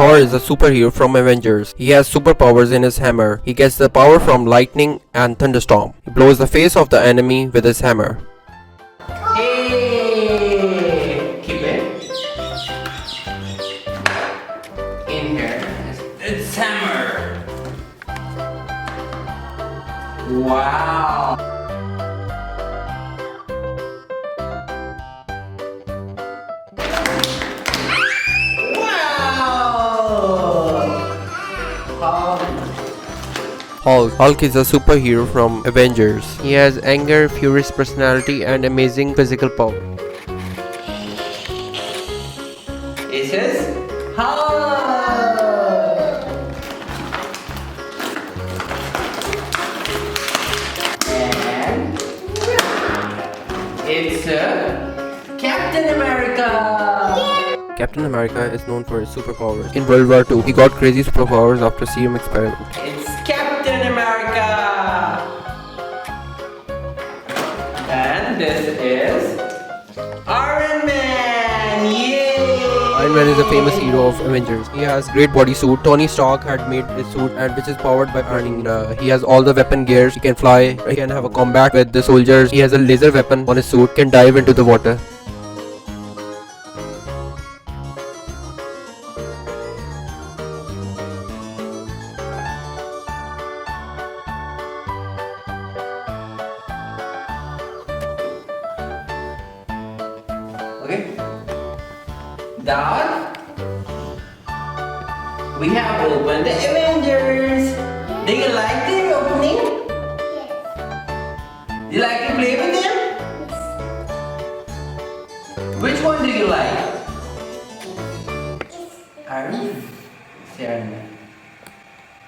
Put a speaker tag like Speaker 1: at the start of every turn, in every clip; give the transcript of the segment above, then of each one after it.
Speaker 1: Thor is a superhero from Avengers. He has superpowers in his hammer. He gets the power from lightning and thunderstorm. He blows the face of the enemy with his hammer.
Speaker 2: Hey! Keep it. In here. It's hammer. Wow.
Speaker 1: Hulk. Hulk is a superhero from Avengers. He has anger, furious personality, and amazing physical power.
Speaker 2: It says Hulk. And it's Captain America.
Speaker 1: Captain America is known for his superpowers. In World War II, he got crazy superpowers after serum experiment.
Speaker 2: It's Captain America. And this is Iron Man. Yay!
Speaker 1: Iron Man is a famous hero of Avengers. He has great body suit. Tony Stark had made his suit, and which is powered by burning. He has all the weapon gears. He can fly. He can have a combat with the soldiers. He has a laser weapon on his suit. Can dive into the water.
Speaker 2: Okay. Dad, we have opened the Avengers. Do you like the opening? Do you like to play with them? Which one do you like? Iron Man. Say Iron Man.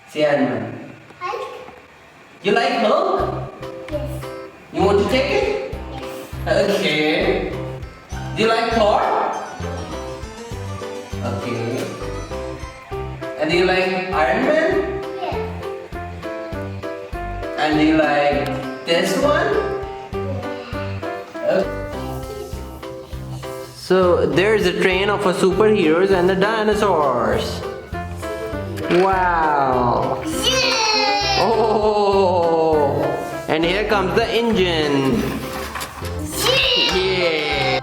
Speaker 2: Say Iron Man. You like Hulk?
Speaker 3: Yes.
Speaker 2: You want to take it? Okay. Do you like Thor? Okay. And do you like Iron Man?
Speaker 3: Yes.
Speaker 2: And do you like this one? Okay. So there's a train of superheroes and the dinosaurs. Wow. Oh. And here comes the engine. Yeah.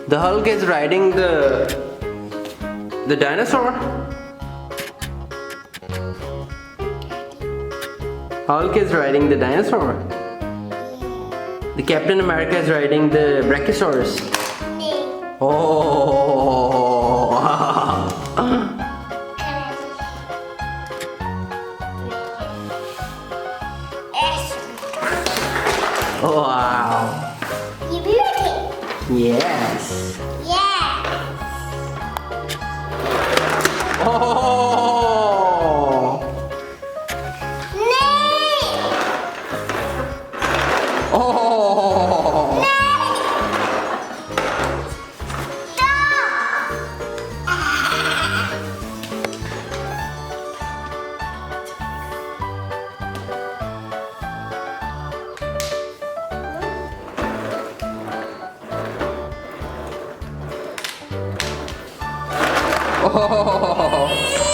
Speaker 2: The Hulk is riding the dinosaur. Hulk is riding the dinosaur. The Captain America is riding the Brachiosaurus. Oh. Wow.
Speaker 3: You ready?
Speaker 2: Yes.
Speaker 3: Yeah.
Speaker 2: Oh. Oh. Oh.